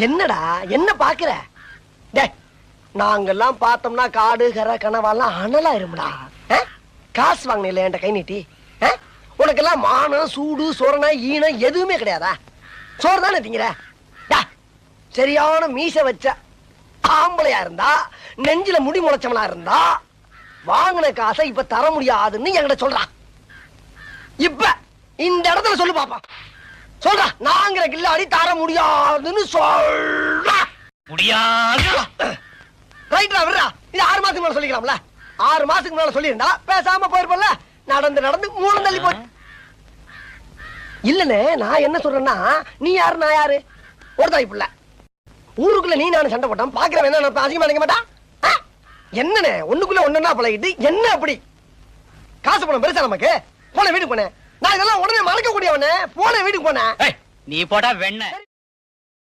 என்னடா என்ன பாக்குற? நாங்கெல்லாம் பார்த்தோம்னா காடு கரை கனவாலாம் அனலாயிரும்டா. காசு வாங்கின என்கிட்ட கை நீட்டி. உனக்கெல்லாம் மானம் சூடு சொரணை ஈனம் எதுவுமே கிடையாதா? சோறு தானே திங்கிற? சரியான மீச வச்ச ஆம்பளையா இருந்தா, நெஞ்சில முடி முளைச்சவனா இருந்தா வாங்கின காசை இப்ப தர முடியாதுன்னு என்கிட்ட சொல்றான். இப்ப இந்த இடத்துல சொல்லு பாப்பா. சொல்றா, நாங்கிற கில்லாடி தர முடியாதுன்னு சொல்றா. முடியாது. ரைட்ரா, விடுறா. இது 6 மாசத்துக்கு மேல சொல்லிக்கலாம்ல. 6 மாசத்துக்கு மேல சொல்லியிருந்தா பேசாம போயிருப்பல. நடந்து மூணு தள்ளி போய் இல்லனே. நான் என்ன சொல்றேன்னா, நீ யாரு நான் யாரு? ஒரு தாய் புள்ள. ஊருக்குள்ள நீ நானும் சண்டை போட்டோம். பாக்குறவன் என்ன நினைப்பா? அதிகமா நினைக்க மாட்டான். என்னனே ஒண்ணுக்குள்ள ஒண்ணுன்னா பழகிட்டு என்ன அப்படி? காசு பணம் பெருசா நமக்கு? போன வீட்டுக்கு போனேன். நான் இதெல்லாம் உடனே மறக்க கூடியவனே. போன வீட்டுக்கு போனேன். நீ போட்டா வெண்ண